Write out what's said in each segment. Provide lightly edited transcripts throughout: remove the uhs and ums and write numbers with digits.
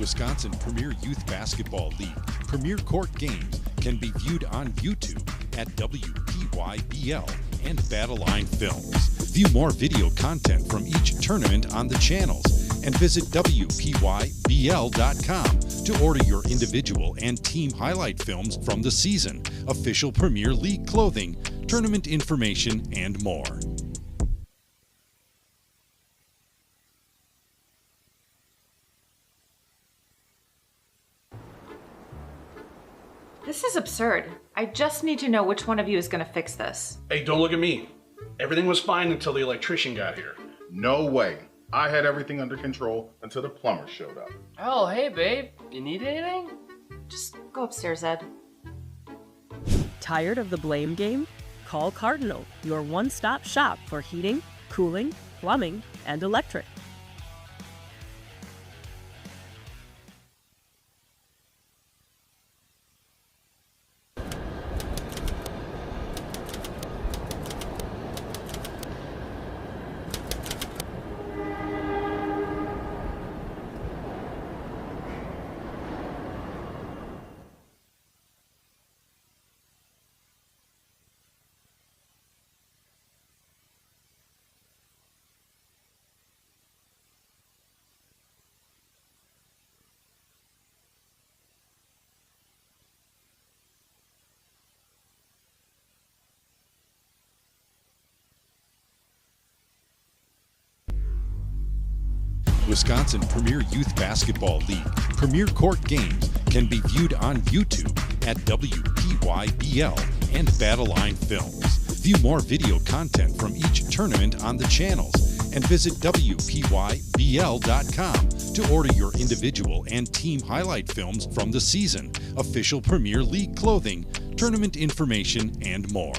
Wisconsin Premier Youth Basketball League Premier Court games can be viewed on YouTube at WPYBL and Battleline Films. View more video content from each tournament on the channels and visit WPYBL.com to order your individual and team highlight films from the season, official Premier League clothing, tournament information, and more. This is absurd. I just need to know which one of you is going to fix this. Hey, don't look at me. Everything was fine until the electrician got here. No way. I had everything under control until the plumber showed up. Oh, hey babe. You need anything? Just go upstairs, Ed. Tired of the blame game? Call Cardinal, your one-stop shop for heating, cooling, plumbing, and electric. Wisconsin Premier Youth Basketball League Premier Court games can be viewed on YouTube at WPYBL and Battleline Films. View more video content from each tournament on the channels and visit WPYBL.com to order your individual and team highlight films from the season, official Premier League clothing, tournament information, and more.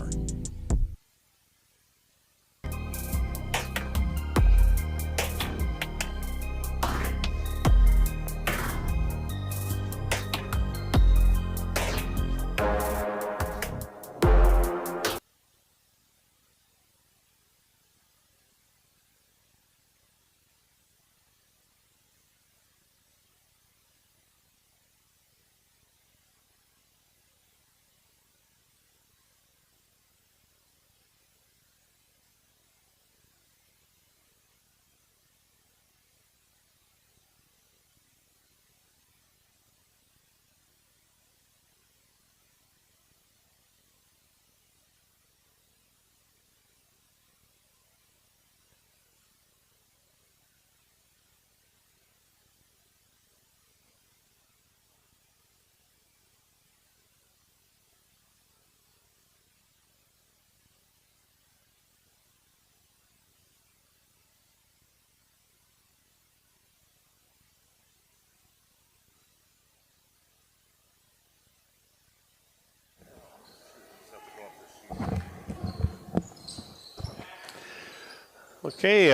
Okay,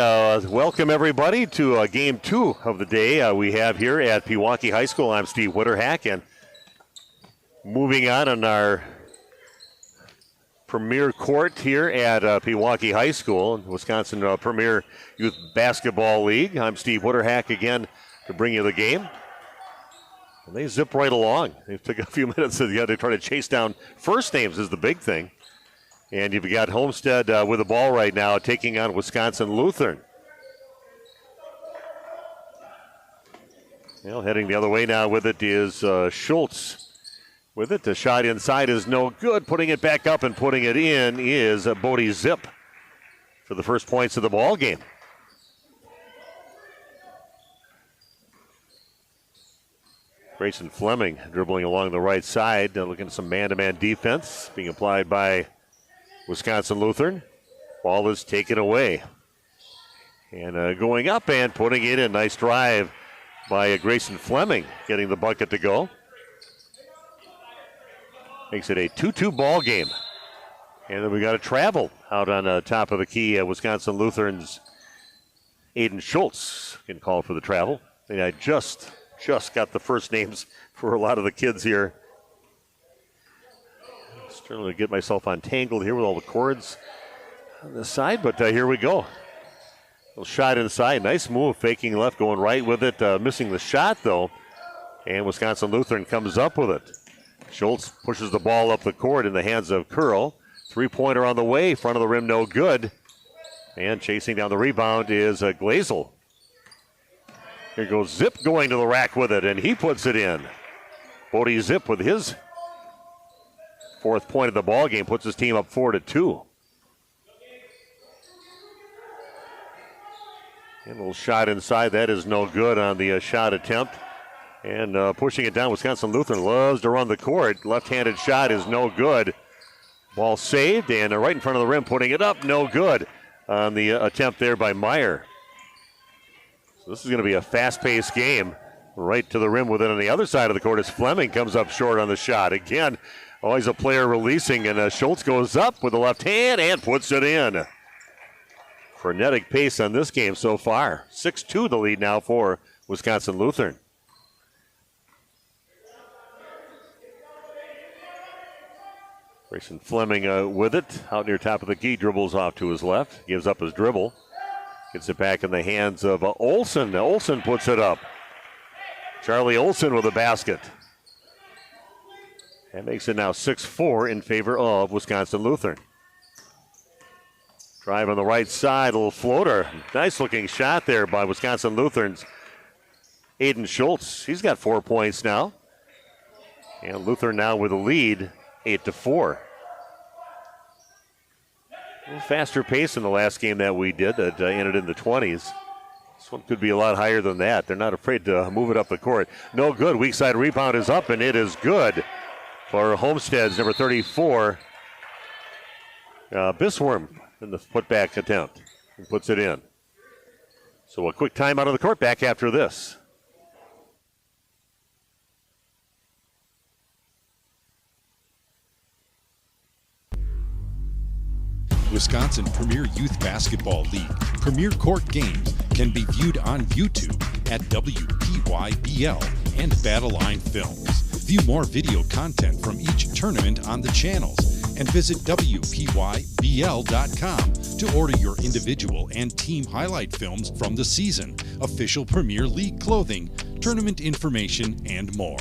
welcome everybody to game 2 of the day we have here at Pewaukee High School. I'm Steve Witterhack, and moving on our premier court here at Pewaukee High School, Wisconsin Premier Youth Basketball League. I'm Steve Witterhack again to bring you the game. And they zip right along. It took a few minutes to try to chase down first names is the big thing. And you've got Homestead with the ball right now, taking on Wisconsin Lutheran. Well, heading the other way now with it is Schultz. With it, the shot inside is no good. Putting it back up and putting it in is Bodie Zip for the first points of the ball game. Grayson Fleming dribbling along the right side, looking at some man-to-man defense being applied by Wisconsin Lutheran. Ball is taken away. And going up and putting it in. Nice drive by Grayson Fleming, getting the bucket to go. Makes it a 2-2 ball game. And then we got a travel out on top of the key. Wisconsin Lutheran's Aiden Schultz can call for the travel. And I just got the first names for a lot of the kids here. Struggling to get myself untangled here with all the cords on the side, but here we go. Little shot inside. Nice move, faking left, going right with it. Missing the shot, though. And Wisconsin Lutheran comes up with it. Schultz pushes the ball up the court in the hands of Curl. Three-pointer on the way, front of the rim, no good. And chasing down the rebound is Glazel. Here goes Zip going to the rack with it, and he puts it in. Bodie Zip with his fourth point of the ball game puts his team up 4-2. And a little shot inside. That is no good on the shot attempt. And pushing it down, Wisconsin Lutheran loves to run the court. Left-handed shot is no good. Ball saved, and right in front of the rim, putting it up, no good on the attempt there by Meyer. So this is going to be a fast-paced game. Right to the rim with it on the other side of the court as Fleming comes up short on the shot. Again, always a player releasing, and Schultz goes up with the left hand and puts it in. Frenetic pace on this game so far. 6-2 the lead now for Wisconsin Lutheran. Grayson Fleming with it. Out near top of the key, dribbles off to his left. Gives up his dribble. Gets it back in the hands of Olsen. Olsen puts it up. Charlie Olsen with a basket. That makes it now 6-4 in favor of Wisconsin Lutheran. Drive on the right side, a little floater. Nice looking shot there by Wisconsin Lutheran's Aiden Schultz. He's got 4 points now. And Lutheran now with a lead, 8-4. A little faster pace in the last game that we did that ended in the 20s. This one could be a lot higher than that. They're not afraid to move it up the court. No good. Weak side rebound is up, and it is good for Homestead's number 34. Bisworm in the putback attempt and puts it in. So a quick time out of the court, back after this. Wisconsin Premier Youth Basketball League Premier Court games can be viewed on YouTube at WPYBL and Battleline Films. View more video content from each tournament on the channels and visit WPYBL.com to order your individual and team highlight films from the season, official Premier League clothing, tournament information, and more.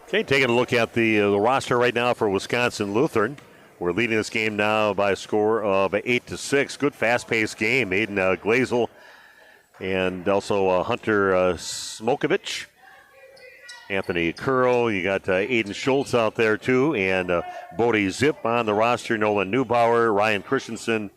Okay, taking a look at the roster right now for Wisconsin Lutheran. We're leading this game now by a score of 8-6. Good fast-paced game. Aiden Glazel and also Hunter Smokovich. Anthony Curl. You got Aiden Schultz out there too. And Bodie Zip on the roster. Nolan Neubauer, Ryan Christensen,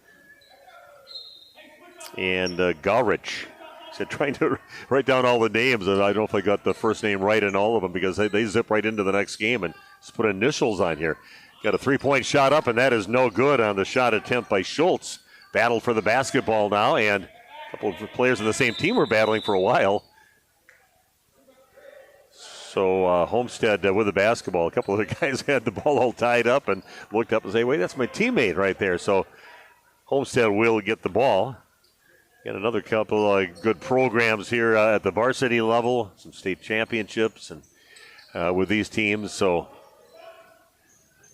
and Galrich. So trying to write down all the names, and I don't know if I got the first name right in all of them because they zip right into the next game and just put initials on here. Got a three-point shot up, and that is no good on the shot attempt by Schultz. Battled for the basketball now, and a couple of players in the same team were battling for a while. So Homestead with the basketball. A couple of the guys had the ball all tied up and looked up and say, wait, that's my teammate right there. So Homestead will get the ball. Got another couple of good programs here at the varsity level, some state championships and with these teams. So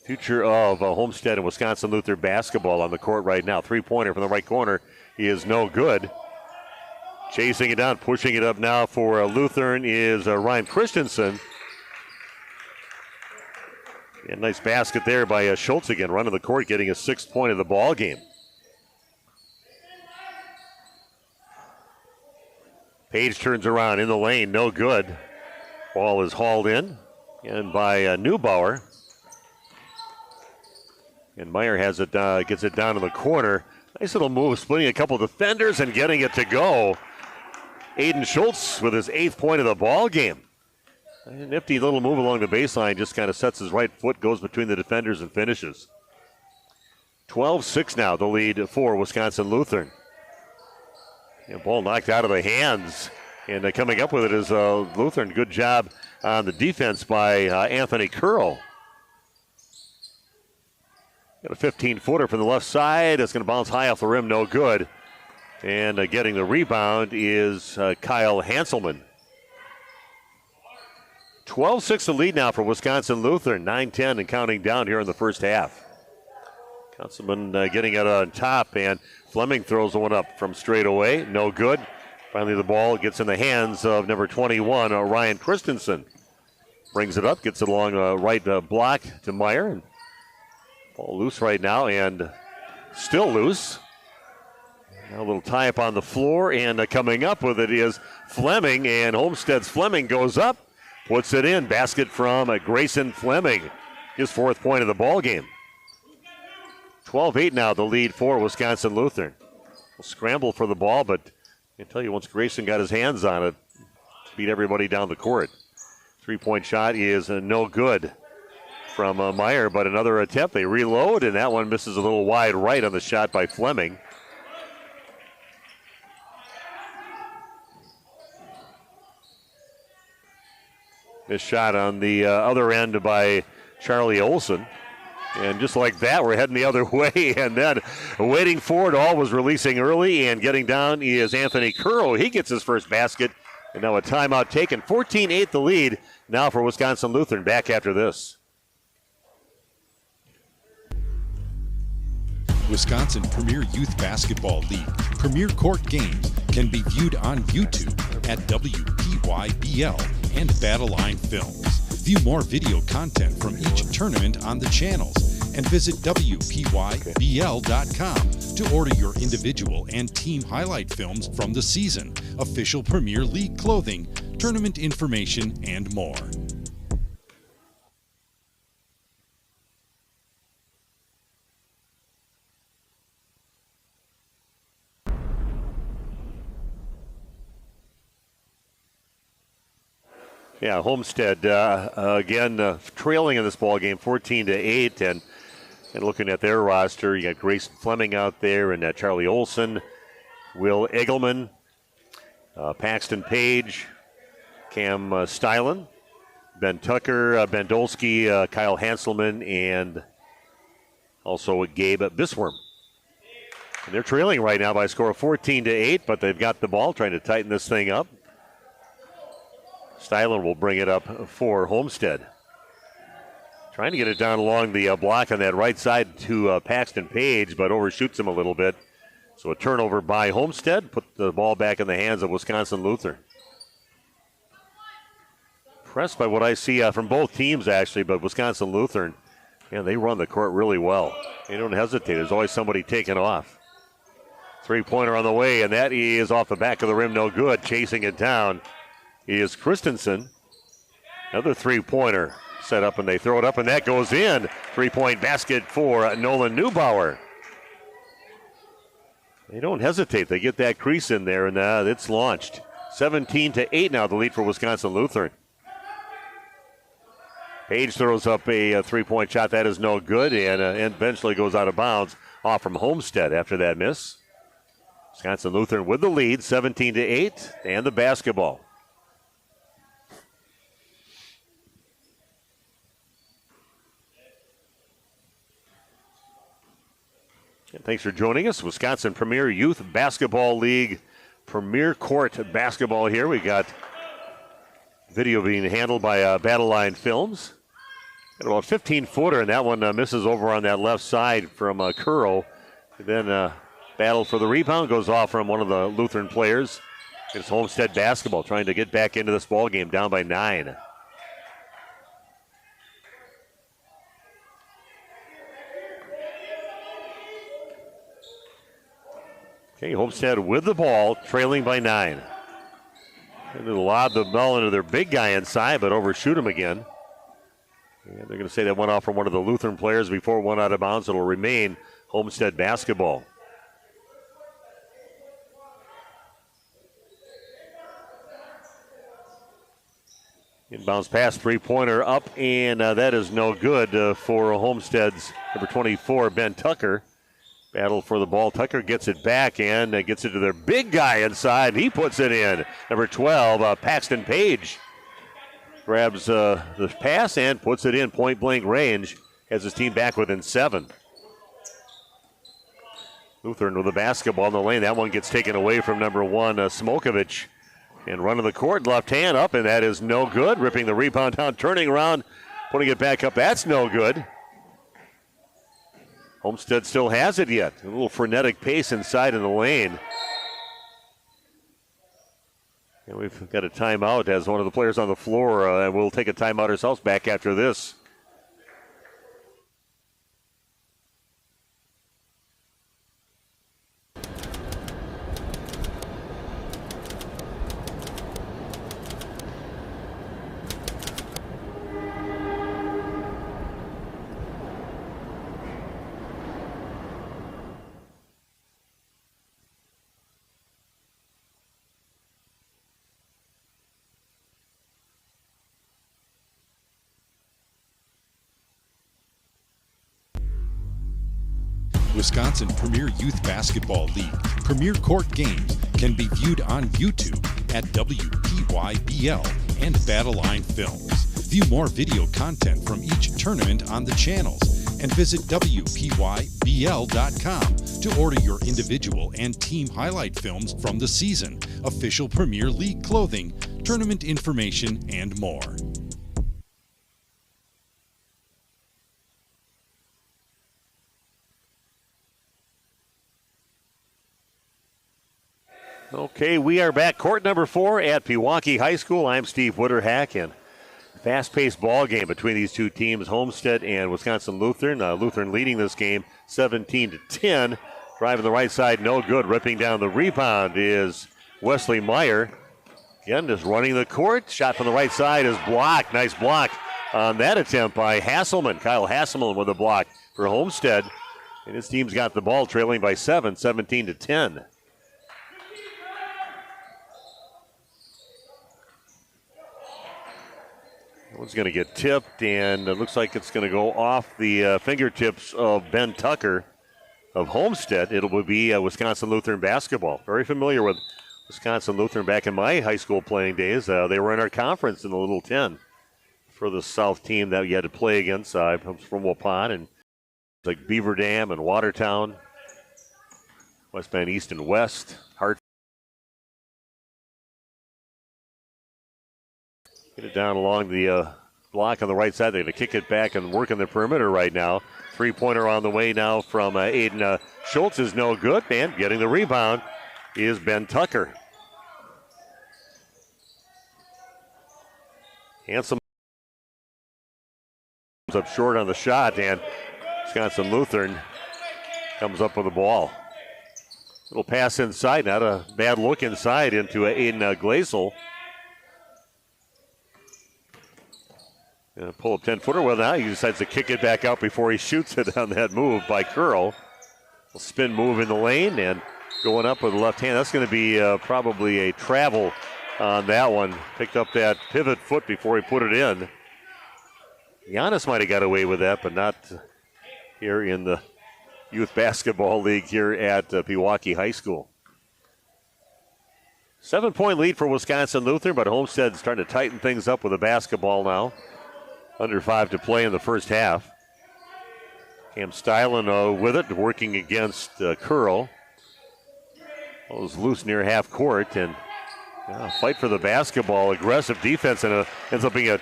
future of Homestead and Wisconsin Lutheran basketball on the court right now. Three-pointer from the right corner. He is no good. Chasing it down, pushing it up now for Lutheran is Ryan Christensen. And nice basket there by Schultz again, running the court, getting his 6th point of the ball game. Page turns around in the lane, no good. Ball is hauled in, and by Neubauer. And Meyer has it, gets it down to the corner. Nice little move, splitting a couple defenders and getting it to go. Aiden Schultz with his 8th point of the ball game. A nifty little move along the baseline, just kind of sets his right foot, goes between the defenders and finishes. 12-6 now, the lead for Wisconsin Lutheran. Yeah, ball knocked out of the hands, and coming up with it is Lutheran. Good job on the defense by Anthony Curl. Got a 15-footer from the left side. It's going to bounce high off the rim, no good. And getting the rebound is Kyle Hanselman. 12-6 the lead now for Wisconsin Lutheran. 9-10 and counting down here in the first half. Councilman getting it on top, and Fleming throws one up from straight away. No good. Finally, the ball gets in the hands of number 21, Ryan Christensen. Brings it up, gets it along right block to Meyer. And ball loose right now, and still loose. Now a little tie up on the floor, and coming up with it is Fleming, and Homestead's Fleming goes up, puts it in. Basket from Grayson Fleming, his 4th point of the ball game. 12-8 now, the lead for Wisconsin Lutheran. We'll scramble for the ball, but I can tell you once Grayson got his hands on it, beat everybody down the court. 3-point shot is no good from Meyer, but another attempt. They reload, and that one misses a little wide right on the shot by Fleming. This shot on the other end by Charlie Olson. And just like that, we're heading the other way. And then waiting for it all was releasing early, and getting down is Anthony Currow. He gets his first basket. And now a timeout taken. 14-8 the lead now for Wisconsin Lutheran. Back after this. Wisconsin Premier Youth Basketball League Premier Court games can be viewed on YouTube at WPYBL and Battle Line Films. View more video content from each tournament on the channels and visit WPYBL.com to order your individual and team highlight films from the season, official Premier League clothing, tournament information, and more. Yeah, Homestead again trailing in this ball game, 14-8, and looking at their roster, you got Grayson Fleming out there, and Charlie Olson, Will Egelman, Paxton Page, Cam Stylen, Ben Tucker, Ben Dolsky, Kyle Hanselman, and also Gabe Bisworm. And they're trailing right now by a score of 14-8, but they've got the ball, trying to tighten this thing up. Stylen will bring it up for Homestead. Trying to get it down along the block on that right side to Paxton Page, but overshoots him a little bit. So a turnover by Homestead, put the ball back in the hands of Wisconsin Lutheran. Impressed by what I see from both teams, actually, but Wisconsin Lutheran, man, they run the court really well. They don't hesitate. There's always somebody taking off. Three-pointer on the way, and that is off the back of the rim, no good. Chasing it down is Christensen. Another three-pointer set up, and they throw it up, and that goes in. Three-point basket for Nolan Neubauer. They don't hesitate. They get that crease in there, and it's launched. 17-8 now, the lead for Wisconsin Lutheran. Page throws up a three-point shot. That is no good, and eventually goes out of bounds off from Homestead after that miss. Wisconsin Lutheran with the lead, 17-8, and the basketball. And thanks for joining us. Wisconsin Premier Youth Basketball League Premier Court Basketball here. We got video being handled by Battle Line Films. Got about 15-footer, and that one misses over on that left side from Currow. And then battle for the rebound goes off from one of the Lutheran players. It's Homestead basketball trying to get back into this ball game, down by 9. Okay, Homestead with the ball, trailing by 9. And they'll lob the ball into their big guy inside, but overshoot him again. And they're going to say that went off from one of the Lutheran players before it went out of bounds. It'll remain Homestead basketball. Inbounds pass, three-pointer up, and that is no good for Homestead's number 24, Ben Tucker. Battle for the ball. Tucker gets it back and gets it to their big guy inside. He puts it in. Number 12, Paxton Page grabs the pass and puts it in point-blank range. Has his team back within 7. Lutheran with the basketball in the lane. That one gets taken away from number 1, Smokovich. And running the court, left hand up, and that is no good. Ripping the rebound down, turning around, putting it back up. That's no good. Homestead still has it yet. A little frenetic pace inside in the lane. And we've got a timeout as one of the players on the floor. And we'll take a timeout ourselves back after this. Wisconsin Premier Youth Basketball League Premier Court games can be viewed on YouTube at WPYBL and Battleline Films. View more video content from each tournament on the channels and visit WPYBL.com to order your individual and team highlight films from the season, official Premier League clothing, tournament information, and more. Okay, we are back. Court number 4 at Pewaukee High School. I'm Steve Witterhack, and fast-paced ball game between these two teams, Homestead and Wisconsin Lutheran. Lutheran leading this game 17-10. Driving the right side, no good. Ripping down the rebound is Wesley Meyer. Again, just running the court. Shot from the right side is blocked. Nice block on that attempt by Hasselman. Kyle Hasselman with a block for Homestead. And his team's got the ball trailing by 7, 17-10. One's going to get tipped, and it looks like it's going to go off the fingertips of Ben Tucker of Homestead. It'll be Wisconsin Lutheran basketball. Very familiar with Wisconsin Lutheran back in my high school playing days. They were in our conference in the Little 10 for the South team that you had to play against. I'm from Waupun, and like Beaver Dam and Watertown, West Bend East and West, Hartford. Get it down along the block on the right side. They're going to kick it back and work on the perimeter right now. Three-pointer on the way now from Aiden Schultz is no good. And getting the rebound is Ben Tucker. Handsome comes up short on the shot, and Wisconsin Lutheran comes up with the ball. Little pass inside, not a bad look inside into Aiden Glazel. Pull up 10-footer. Well, now he decides to kick it back out before he shoots it on that move by Curl. A spin move in the lane and going up with the left hand. That's going to be probably a travel on that one. Picked up that pivot foot before he put it in. Giannis might have got away with that, but not here in the Youth Basketball League here at Pewaukee High School. 7-point lead for Wisconsin Lutheran, but Homestead's trying to tighten things up with the basketball now. Under 5 to play in the first half. Cam Stylen with it, working against Curl. Well, it was loose near half court, and fight for the basketball. Aggressive defense, and ends up being a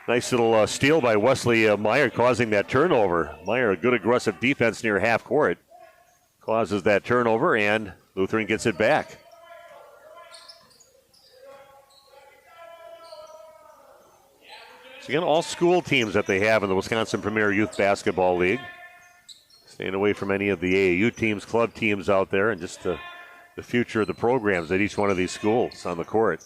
nice little steal by Wesley Meyer, causing that turnover. Meyer, a good aggressive defense near half court, causes that turnover, and Lutheran gets it back. Again, all school teams that they have in the Wisconsin Premier Youth Basketball League. Staying away from any of the AAU teams, club teams out there, and just the future of the programs at each one of these schools on the court.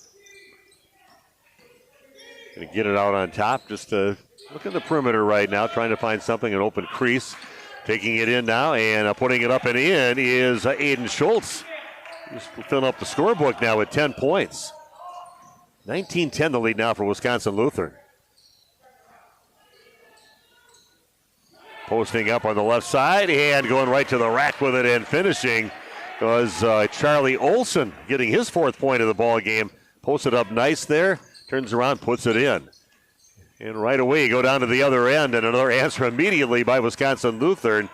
Going to get it out on top. Just look at the perimeter right now, trying to find something, an open crease. Taking it in now and putting it up and in is Aiden Schultz. He's filling up the scorebook now with 10 points. 19-10 the lead now for Wisconsin Lutheran. Posting up on the left side and going right to the rack with it and finishing was Charlie Olson, getting his 4th point of the ball game. Posted up nice there, turns around, puts it in. And right away you go down to the other end, and another answer immediately by Wisconsin Lutheran.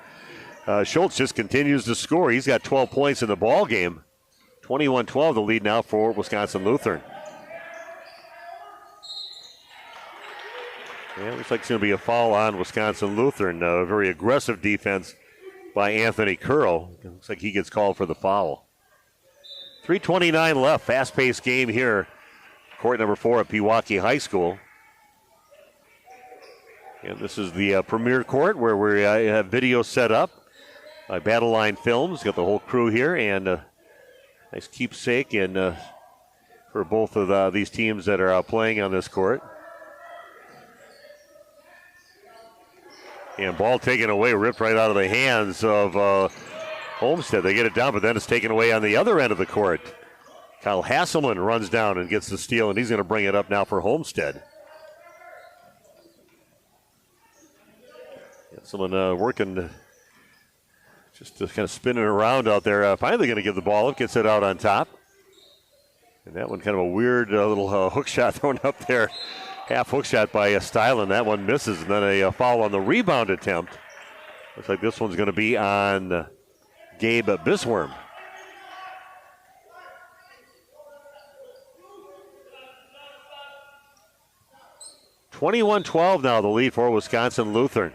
Schultz just continues to score. He's got 12 points in the ball game. 21-12 the lead now for Wisconsin Lutheran. Yeah, looks like it's going to be a foul on Wisconsin Lutheran. A very aggressive defense by Anthony Curl. It looks like he gets called for the foul. 3:29 left. Fast-paced game here. Court number 4 at Pewaukee High School. And this is the premier court where we have video set up by Battle Line Films. Got the whole crew here, and nice keepsake and for both of these teams that are playing on this court. And ball taken away, ripped right out of the hands of Homestead. They get it down, but then it's taken away on the other end of the court. Kyle Hasselman runs down and gets the steal, and he's going to bring it up now for Homestead. Hasselman working, just kind of spinning around out there. Finally going to give the ball up, gets it out on top. And that one kind of a weird little hook shot thrown up there. Half hook shot by Stylen. That one misses, and then a foul on the rebound attempt. Looks like this one's going to be on Gabe Bisworm. (21-12) now the lead for Wisconsin Lutheran.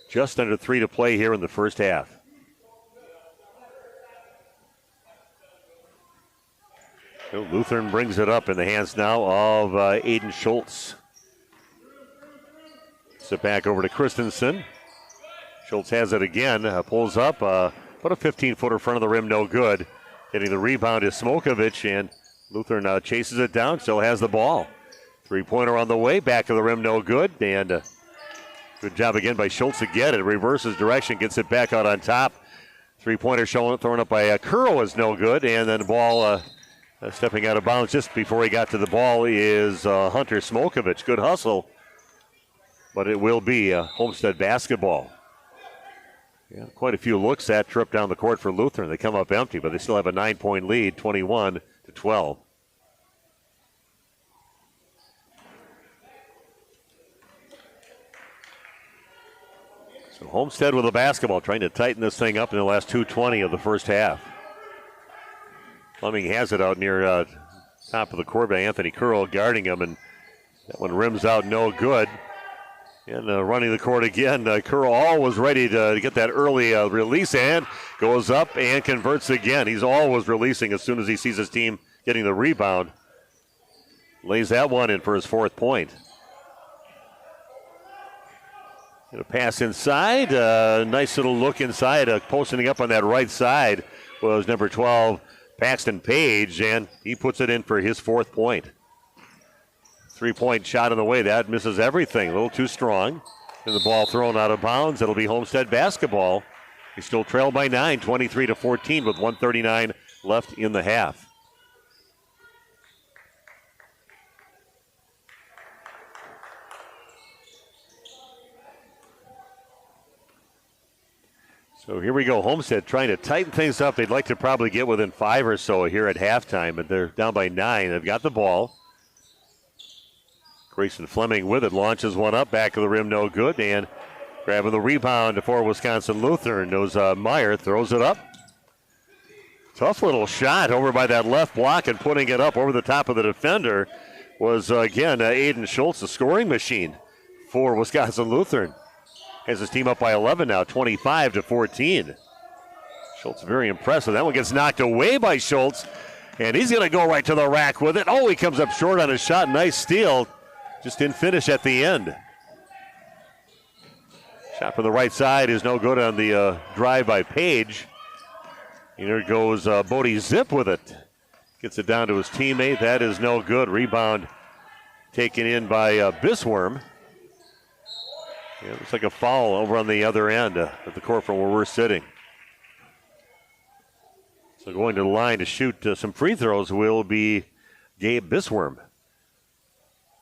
Just under 3 to play here in the first half. So Lutheran brings it up in the hands now of Aiden Schultz. Sit back over to Christensen. Schultz has it again, pulls up, put a 15-footer front of the rim, no good. Hitting the rebound is Smokovich, and Lutheran chases it down, still has the ball. Three-pointer on the way, back of the rim, no good, and good job again by Schultz again. It reverses direction, gets it back out on top. Three-pointer thrown up by Curl is no good, and then the ball stepping out of bounds just before he got to the ball is Hunter Smokovich. Good hustle, but it will be Homestead basketball. Yeah, quite a few looks at trip down the court for Lutheran. They come up empty, but they still have a 9-point lead, 21-12. So Homestead with the basketball, trying to tighten this thing up in the last 2:20 of the first half. Fleming has it out near top of the court by Anthony Curl guarding him, and that one rims out no good. And running the court again, Curl always ready to get that early release, and goes up and converts again. He's always releasing as soon as he sees his team getting the rebound. Lays that one in for his 4th point. Gonna pass inside, nice little look inside, posting up on that right side was number 12, Paxton Page, and he puts it in for his 4th point. 3-point shot on the way. That misses everything. A little too strong. And the ball thrown out of bounds. It'll be Homestead basketball. They still trail by 9, 23-14 with 1:39 left in the half. So here we go. Homestead trying to tighten things up. They'd like to probably get within 5 or so here at halftime, but they're down by 9. They've got the ball. Grayson Fleming with it, launches one up, back of the rim, no good, and grabbing the rebound for Wisconsin Lutheran. Knows Meyer, throws it up. Tough little shot over by that left block, and putting it up over the top of the defender was, again, Aiden Schultz, the scoring machine for Wisconsin Lutheran. Has his team up by 11 now, 25-14. Schultz very impressive. That one gets knocked away by Schultz, and he's going to go right to the rack with it. Oh, he comes up short on his shot. Nice steal. Just didn't finish at the end. Shot from the right side is no good on the drive by Page. Here goes Bodie Zip with it. Gets it down to his teammate. That is no good. Rebound taken in by Bisworm. Yeah, looks like a foul over on the other end of the court from where we're sitting. So going to the line to shoot some free throws will be Gabe Bisworm.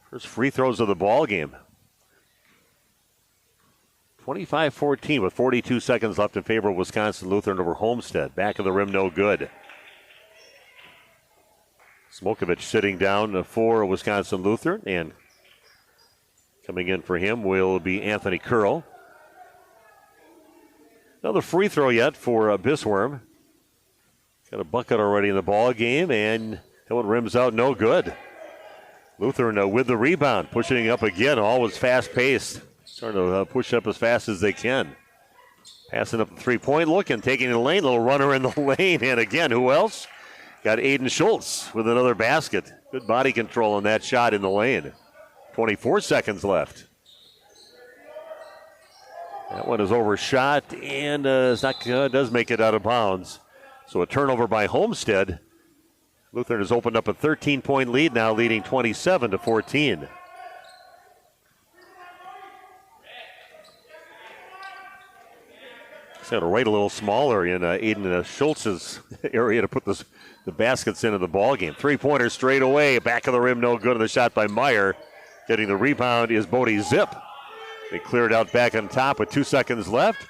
First free throws of the ball game. 25-14 with 42 seconds left in favor of Wisconsin Lutheran over Homestead. Back of the rim, no good. Smokovich sitting down for Wisconsin Lutheran, and coming in for him will be Anthony Curl. Another free throw yet for Bisworm. Got a bucket already in the ball game, and that one rims out no good. Lutheran with the rebound, pushing up again. Always fast-paced, trying to push up as fast as they can. Passing up the three-point look and taking the lane. Little runner in the lane. And again, who else? Got Aiden Schultz with another basket. Good body control on that shot in the lane. 24 seconds left. That one is overshot and does make it out of bounds. So a turnover by Homestead. Lutheran has opened up a 13-point lead, now leading 27-14. Got to right a little smaller in Aiden Schultz's area to put the baskets into the ball game. Three-pointer straight away, back of the rim, no good. And the shot by Meyer. Getting the rebound is Bodie Zip. They cleared out back on top with 2 seconds left.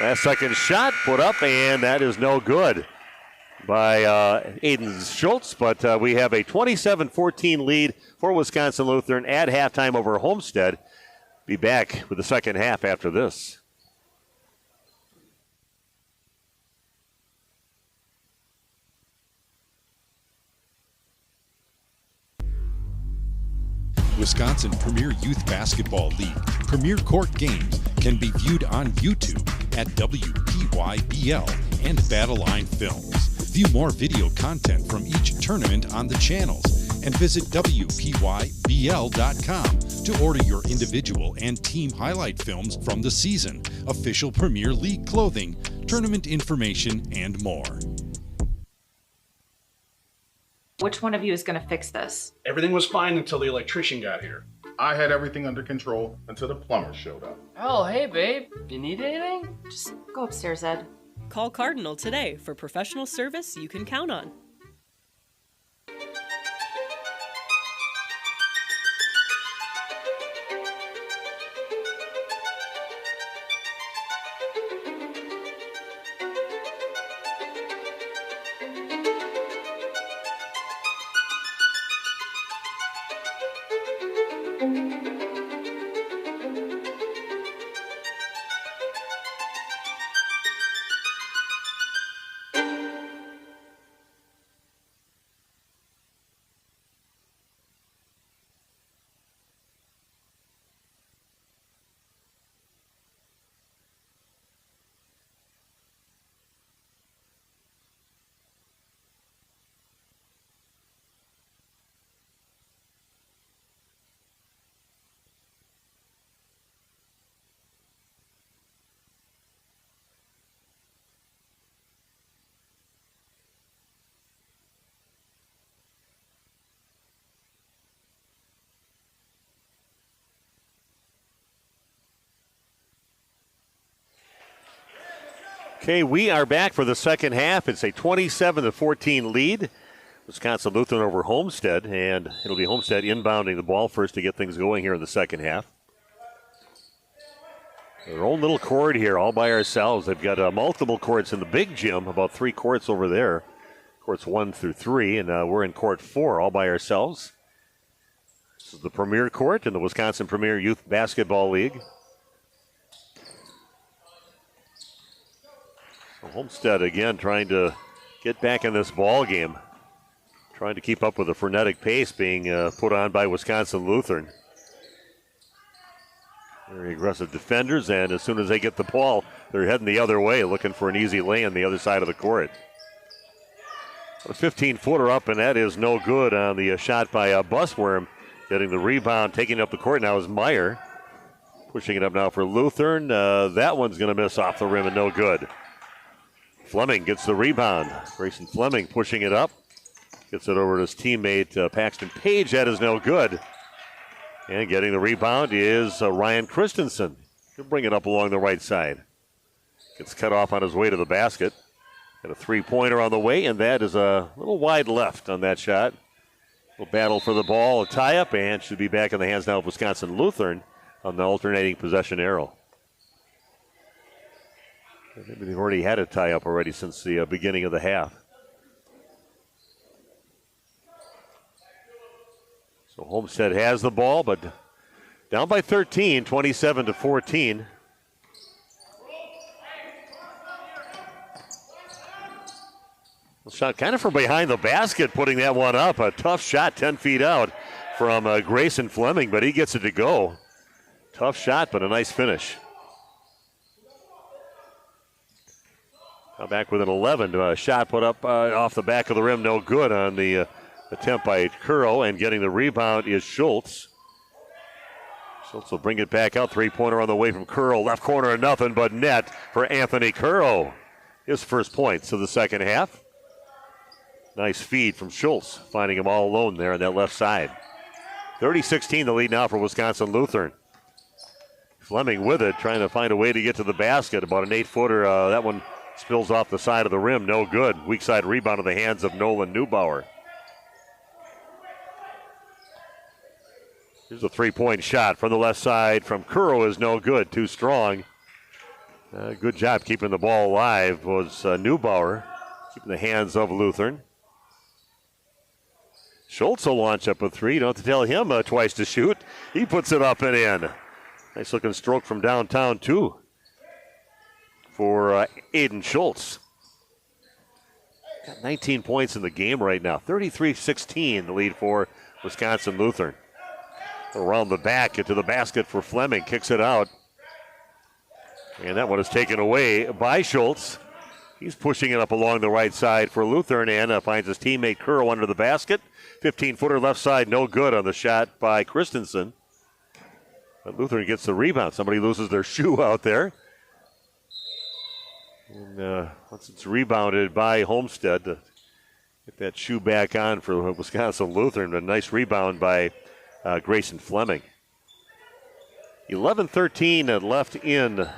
Last second shot put up, and that is no good by Aiden Schultz. But we have a 27-14 lead for Wisconsin Lutheran at halftime over Homestead. Be back with the second half after this. Wisconsin Premier Youth Basketball League Premier Court games can be viewed on YouTube at WPYBL and Battleline Films. View more video content from each tournament on the channels and visit WPYBL.com to order your individual and team highlight films from the season, official Premier League clothing, tournament information, and more. Which one of you is going to fix this? Everything was fine until the electrician got here. I had everything under control until the plumber showed up. Oh, hey, babe. You need anything? Just go upstairs, Ed. Call Cardinal today for professional service you can count on. Okay, we are back for the second half. It's a 27-14 lead. Wisconsin Lutheran over Homestead, and it'll be Homestead inbounding the ball first to get things going here in the second half. Their own little court here all by ourselves. They've got multiple courts in the big gym, about 3 courts over there. Courts 1 through 3, and we're in court 4 all by ourselves. This is the Premier Court in the Wisconsin Premier Youth Basketball League. So Homestead again trying to get back in this ball game, trying to keep up with the frenetic pace being put on by Wisconsin Lutheran. Very aggressive defenders, and as soon as they get the ball, they're heading the other way, looking for an easy lay on the other side of the court. A 15-footer up, and that is no good on the shot by Busworm. Getting the rebound, taking up the court now is Meyer. Pushing it up now for Lutheran. That one's going to miss off the rim and no good. Fleming gets the rebound. Grayson Fleming pushing it up. Gets it over to his teammate Paxton Page. That is no good. And getting the rebound is Ryan Christensen. He'll bring it up along the right side. Gets cut off on his way to the basket. Got a three-pointer on the way, and that is a little wide left on that shot. Little battle for the ball, a tie-up, and should be back in the hands now of Wisconsin Lutheran on the alternating possession arrow. Maybe they've already had a tie-up already since the beginning of the half. So Homestead has the ball, but down by 13, 27-14. Shot kind of from behind the basket, putting that one up. A tough shot, 10 feet out from Grayson Fleming, but he gets it to go. Tough shot, but a nice finish. Now back with an 11. Shot put up off the back of the rim, no good on the attempt by Curl, and getting the rebound is Schultz. Schultz will bring it back out. Three-pointer on the way from Curl. Left corner, nothing but net for Anthony Curl. His first points of the second half. Nice feed from Schultz, finding him all alone there on that left side. 30-16 the lead now for Wisconsin Lutheran. Fleming with it, trying to find a way to get to the basket. About an 8-footer. That one spills off the side of the rim. No good. Weak side rebound in the hands of Nolan Neubauer. Here's a three-point shot from the left side from Curl is no good. Too strong. Good job keeping the ball alive was Neubauer. Keeping the hands of Lutheran. Schultz will launch up a three. You don't have to tell him twice to shoot. He puts it up and in. Nice looking stroke from downtown too for Aiden Schultz. Got 19 points in the game right now. 33-16 the lead for Wisconsin Lutheran. Around the back, into the basket for Fleming. Kicks it out. And that one is taken away by Schultz. He's pushing it up along the right side for Lutheran and finds his teammate Curl under the basket. 15-footer left side, no good on the shot by Christensen. But Lutheran gets the rebound. Somebody loses their shoe out there. And once it's rebounded by Homestead, to get that shoe back on for Wisconsin Lutheran. A nice rebound by Grayson Fleming. 11-13 left in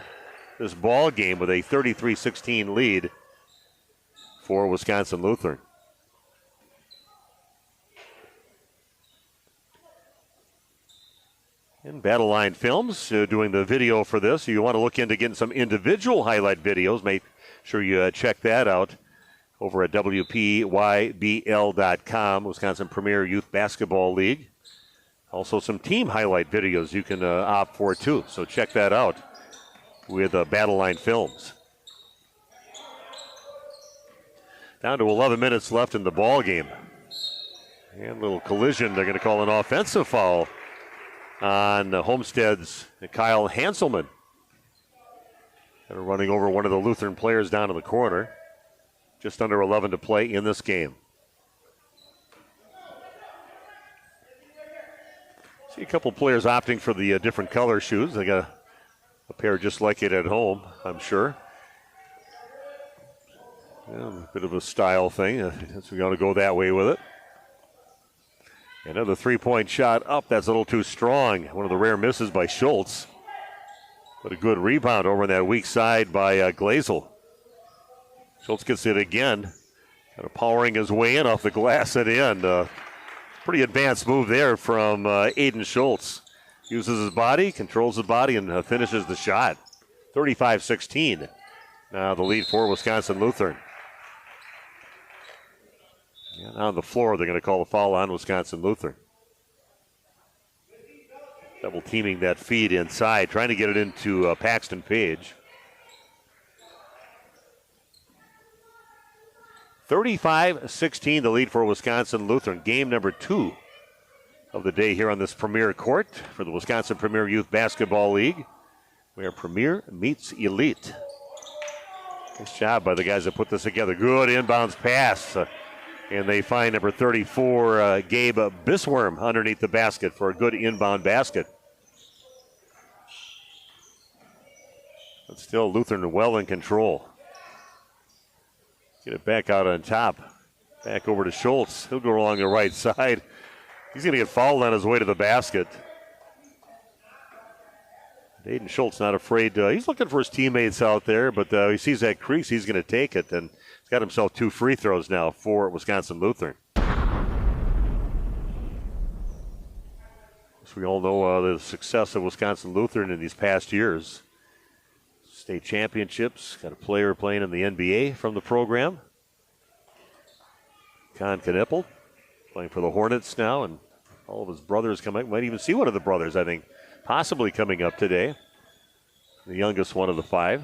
this ball game with a 33-16 lead for Wisconsin Lutheran. And Battle Line Films doing the video for this. You want to look into getting some individual highlight videos. Make sure you check that out over at WPYBL.com, Wisconsin Premier Youth Basketball League. Also some team highlight videos you can opt for too. So check that out with Battle Line Films. Down to 11 minutes left in the ball game. And a little collision. They're going to call an offensive foul on Homestead's Kyle Hanselman. They're running over one of the Lutheran players down in the corner. Just under 11 to play in this game. See a couple players opting for the different color shoes. They got a pair just like it at home, I'm sure. Yeah, a bit of a style thing. We're going to go that way with it. Another three-point shot up. That's a little too strong. One of the rare misses by Schultz. But a good rebound over on that weak side by Glazel. Schultz gets it again. Kind of powering his way in off the glass and in. Pretty advanced move there from Aiden Schultz. Uses his body, controls the body, and finishes the shot. 35-16. Now the lead for Wisconsin Lutheran. And on the floor, they're going to call a foul on Wisconsin Lutheran. Double teaming that feed inside, trying to get it into Paxton Page. 35-16, the lead for Wisconsin Lutheran. Game number 2 of the day here on this Premier Court for the Wisconsin Premier Youth Basketball League, where Premier meets Elite. Nice job by the guys that put this together. Good inbounds pass. And they find number 34, Gabe Bisworm, underneath the basket for a good inbound basket. But still, Lutheran well in control. Get it back out on top. Back over to Schultz. He'll go along the right side. He's going to get fouled on his way to the basket. Aiden Schultz not afraid. He's looking for his teammates out there, but he sees that crease. He's going to take it, and he's got himself 2 free throws now for Wisconsin Lutheran. So we all know the success of Wisconsin Lutheran in these past years. State championships. Got a player playing in the NBA from the program. Con Knippel playing for the Hornets now, and all of his brothers coming. Might even see one of the brothers, I think, possibly coming up today. The youngest one of the 5.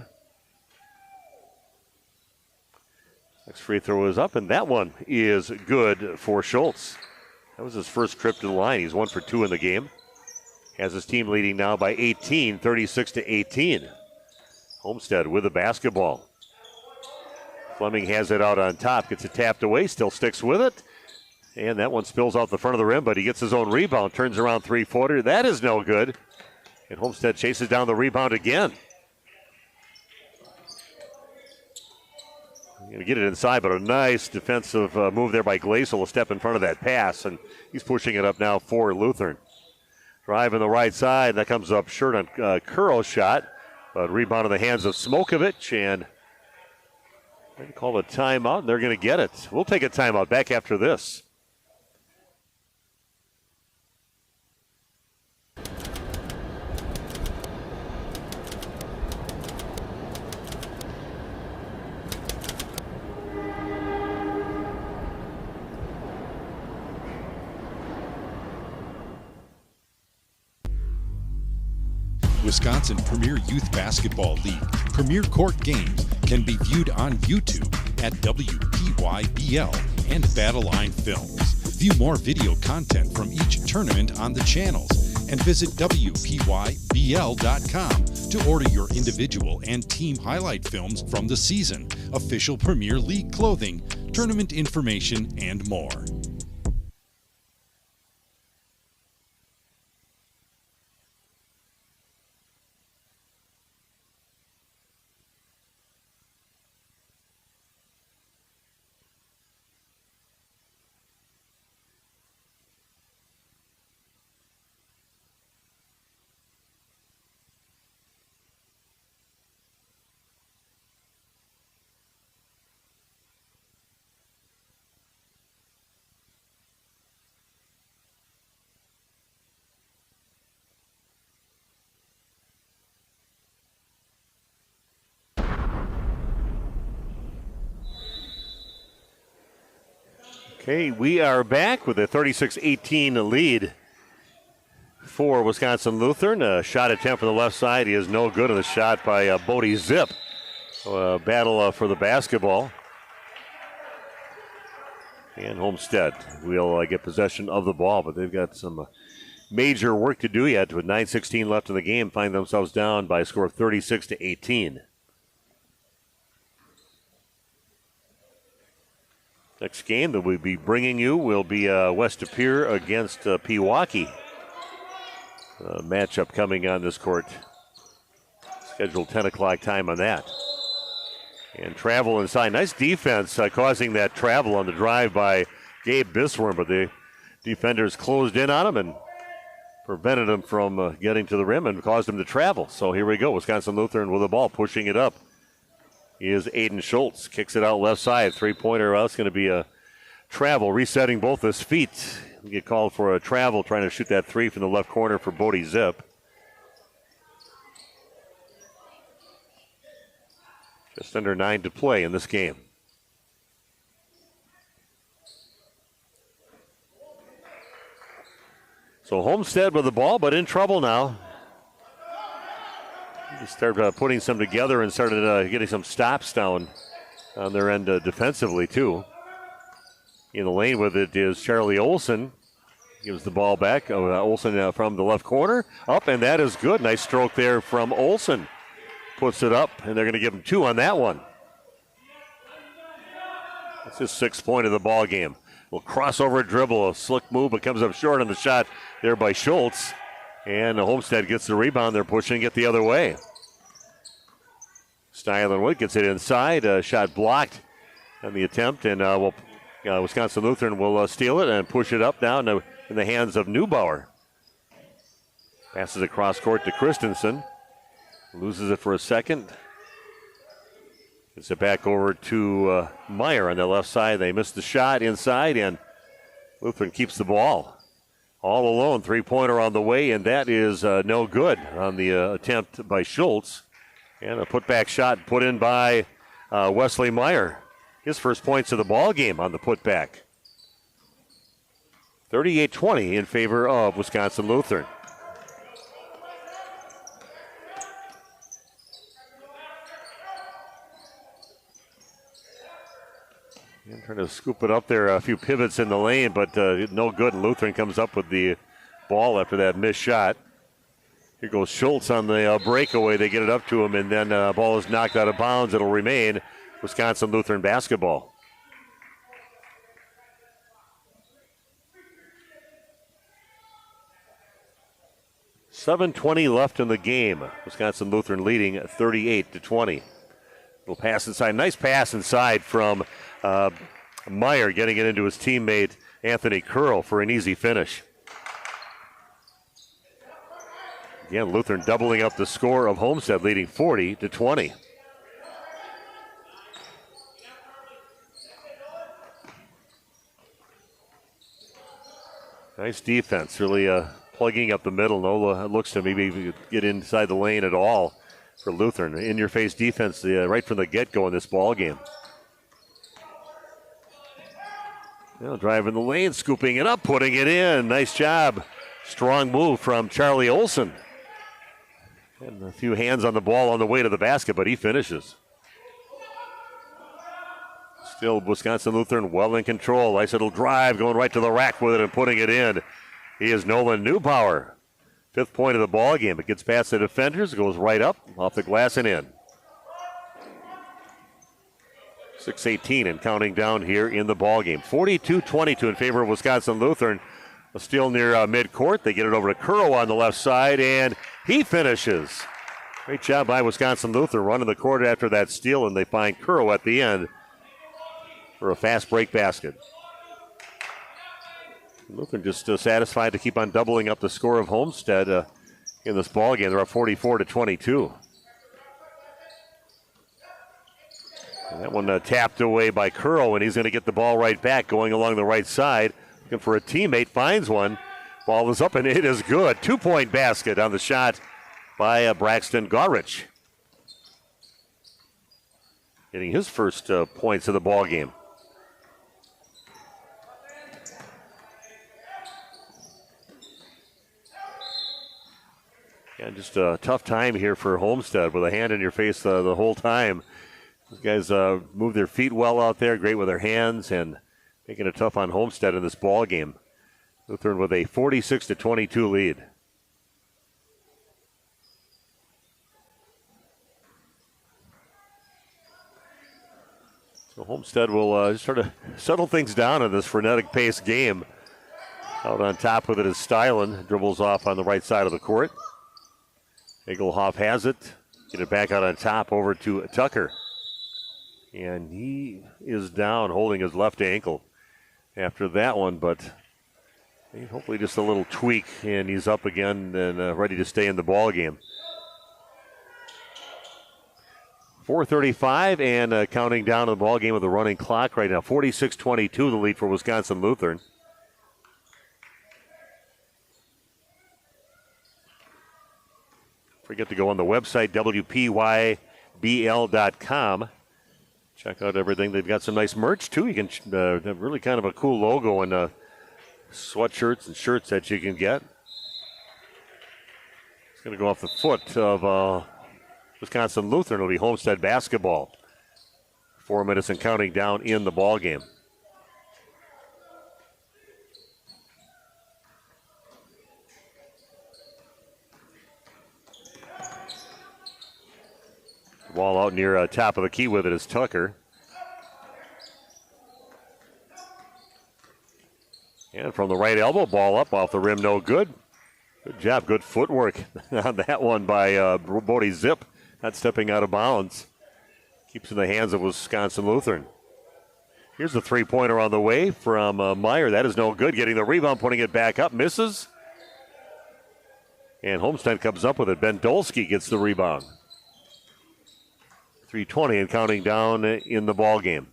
Next free throw is up, and that one is good for Schultz. That was his first trip to the line. He's 1 for 2 in the game. Has his team leading now by 18, 36-18. Homestead with the basketball. Fleming has it out on top, gets it tapped away, still sticks with it. And that one spills off the front of the rim, but he gets his own rebound, turns around three-footer. That is no good. And Homestead chases down the rebound again. Going to get it inside, but a nice defensive move there by Glazel to step in front of that pass, and he's pushing it up now for Lutheran. Drive on the right side, that comes up short on Curl's shot, but rebound in the hands of Smokovich, and they call a timeout, and they're going to get it. We'll take a timeout back after this. Wisconsin Premier Youth Basketball League Premier Court games can be viewed on YouTube at WPYBL and Battleline Films. View more video content from each tournament on the channels and visit WPYBL.com to order your individual and team highlight films from the season, official Premier League clothing, tournament information, and more. Okay, we are back with a 36-18 lead for Wisconsin Lutheran. A shot attempt from the left side. He is no good on the shot by Bodie Zip. Battle for the basketball. And Homestead will get possession of the ball, but they've got some major work to do yet. With 9:16 left in the game, find themselves down by a score of 36-18. Next game that we'll be bringing you will be West De Pere against Pewaukee. Matchup coming on this court. Scheduled 10 o'clock time on that. And travel inside. Nice defense causing that travel on the drive by Gabe Bisworm, but the defenders closed in on him and prevented him from getting to the rim and caused him to travel. So here we go. Wisconsin Lutheran with the ball, pushing it up. Is Aiden Schultz. Kicks it out left side. Three-pointer. Well, it's going to be a travel. Resetting both his feet. We get called for a travel, trying to shoot that three from the left corner for Bodie Zip. Just under 9 to play in this game. So Homestead with the ball, but in trouble now. They started putting some together and started getting some stops down on their end defensively, too. In the lane with it is Charlie Olson. Gives the ball back. Olson from the left corner. Up, and that is good. Nice stroke there from Olson. Puts it up, and they're going to give him 2 on that one. That's his 6th point of the ball game. Will crossover dribble, a slick move, but comes up short on the shot there by Schultz. And Homestead gets the rebound. They're pushing it the other way. Stylenwood gets it inside. Shot blocked on the attempt, and Wisconsin Lutheran will steal it and push it up now in the hands of Neubauer. Passes across court to Christensen. Loses it for a second. Gets it back over to Meyer on the left side. They missed the shot inside, and Lutheran keeps the ball. All alone, three-pointer on the way, and that is no good on the attempt by Schultz. And a putback shot put in by Wesley Meyer. His first points of the ball game on the putback. 38-20 in favor of Wisconsin Lutheran. And trying to scoop it up there, a few pivots in the lane, but no good. Lutheran comes up with the ball after that missed shot. Here goes Schultz on the breakaway. They get it up to him, and then ball is knocked out of bounds. It'll remain Wisconsin Lutheran basketball. 7:20 left in the game. Wisconsin Lutheran leading 38-20. Little pass inside. Nice pass inside from Meyer, getting it into his teammate Anthony Curl for an easy finish. Again, Lutheran doubling up the score of Homestead, leading 40-20. Nice defense, really plugging up the middle. No looks to maybe get inside the lane at all for Lutheran. In-your-face defense right from the get-go in this ball game. Now driving the lane, scooping it up, putting it in. Nice job. Strong move from Charlie Olson. And a few hands on the ball on the way to the basket, but he finishes. Still Wisconsin Lutheran well in control. Nice little drive, going right to the rack with it and putting it in. He is Nolan Newpower. 5th point of the ball game. It gets past the defenders, goes right up, off the glass and in. 6:18 and counting down here in the ball game. 42-22 in favor of Wisconsin Lutheran. A steal near midcourt. They get it over to Curl on the left side, and he finishes. Great job by Wisconsin Lutheran running the court after that steal, and they find Curl at the end for a fast break basket. Lutheran just satisfied to keep on doubling up the score of Homestead in this ball game. They're up 44-22. And that one tapped away by Curl, and he's going to get the ball right back, going along the right side. Looking for a teammate, finds one. Ball is up, and it is good. 2-point basket on the shot by Braxton Garrich. Getting his first points of the ball game. Yeah, just a tough time here for Homestead with a hand in your face the whole time. These guys move their feet well out there, great with their hands, and making it tough on Homestead in this ball game. Lutheran with a 46-22 lead. So Homestead will sort of settle things down in this frenetic pace game. Out on top with it is Stylen. Dribbles off on the right side of the court. Egelhoff has it. Get it back out on top over to Tucker. And he is down holding his left ankle after that one, but hopefully just a little tweak, and he's up again and ready to stay in the ball game. 4:35 and counting down to the ball game with a running clock right now. 46-22 the lead for Wisconsin Lutheran. Forget to go on the website, WPYBL.com. Check out everything. They've got some nice merch, too. You can have really kind of a cool logo and sweatshirts and shirts that you can get. It's going to go off the foot of Wisconsin Lutheran. It'll be Homestead basketball. 4 minutes and counting down in the ball game. Ball out near top of the key with it is Tucker. And from the right elbow, ball up off the rim, no good. Good job, good footwork on that one by Bodie Zip. Not stepping out of bounds. Keeps in the hands of Wisconsin Lutheran. Here's the three-pointer on the way from Meyer. That is no good. Getting the rebound, putting it back up, misses. And Homestead comes up with it. Ben Dolsky gets the rebound. 3:20 and counting down in the ball game.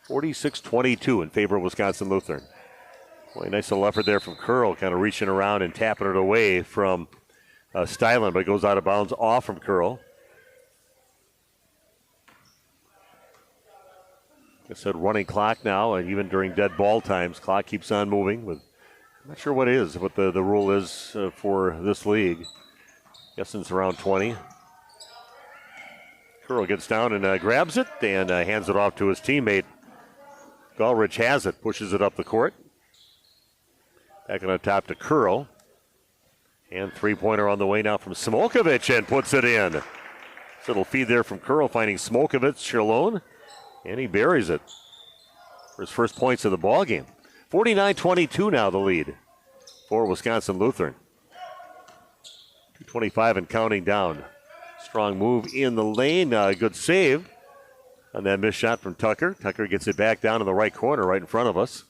46-22 in favor of Wisconsin Lutheran. Boy, nice little effort there from Curl, kind of reaching around and tapping it away from Stylen, but it goes out of bounds off from Curl. Like I said, running clock now, and even during dead ball times, clock keeps on moving. I'm not sure what the rule is for this league. Guessing it's around 20. Curl gets down and grabs it and hands it off to his teammate. Gulrich has it, pushes it up the court. Back on the top to Curl. And three-pointer on the way now from Smokovic and puts it in. Little feed there from Curl, finding Smokovic alone. And he buries it for his first points of the ball game. 49-22 now the lead for Wisconsin Lutheran. 2:25 and counting down. Strong move in the lane. Good save on that missed shot from Tucker. Tucker gets it back down in the right corner right in front of us.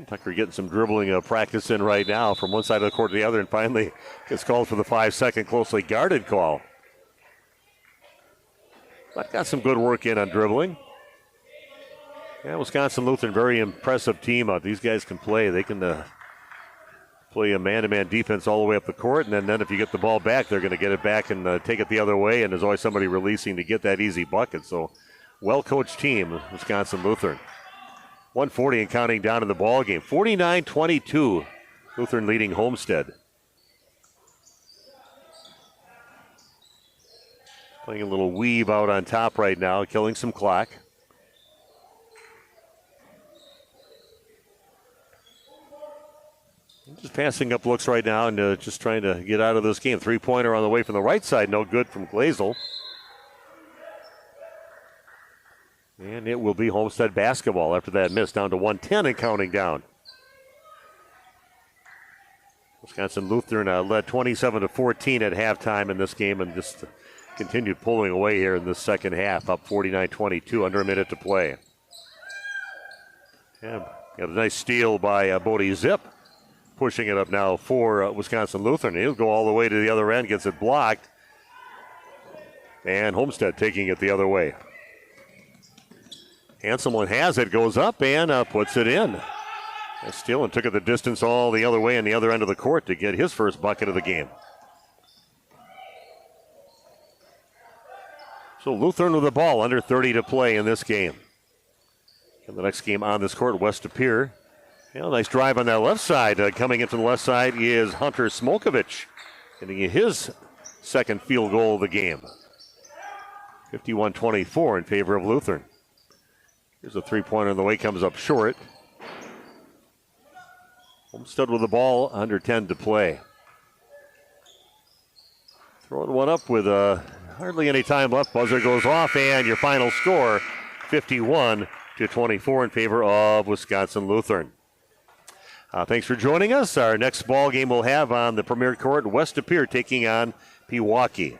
Tucker getting some dribbling practice in right now from one side of the court to the other, and finally gets called for the 5-second closely guarded call. But got some good work in on dribbling. Yeah, Wisconsin Lutheran, very impressive team. These guys can play. They can play a man-to-man defense all the way up the court, and then if you get the ball back, they're going to get it back and take it the other way, and there's always somebody releasing to get that easy bucket. So, well-coached team, Wisconsin Lutheran. 140 and counting down in the ball game. 49-22, Lutheran leading Homestead. Playing a little weave out on top right now, killing some clock. Just passing up looks right now and just trying to get out of this game. Three-pointer on the way from the right side, no good from Glazel. And it will be Homestead basketball after that miss, down to 110 and counting down. Wisconsin Lutheran led 27-14 at halftime in this game and just continued pulling away here in the second half, up 49-22, under a minute to play. Yeah, got a nice steal by Bodie Zip, pushing it up now for Wisconsin Lutheran. He'll go all the way to the other end, gets it blocked, and Homestead taking it the other way. Hanselman has it, goes up and puts it in. Steele and took it the distance all the other way on the other end of the court to get his first bucket of the game. So Lutheran with the ball, under 30 to play in this game. And the next game on this court, West Appear. Yeah, nice drive on that left side. Coming into the left side is Hunter Smolkovich, getting his second field goal of the game. 51-24 in favor of Lutheran. Here's a three-pointer on the way, comes up short. Homestead with the ball, under 10 to play. Throwing one up with hardly any time left. Buzzer goes off, and your final score, 51-24 in favor of Wisconsin Lutheran. Thanks for joining us. Our next ball game we'll have on the Premier Court, West Appear taking on Pewaukee.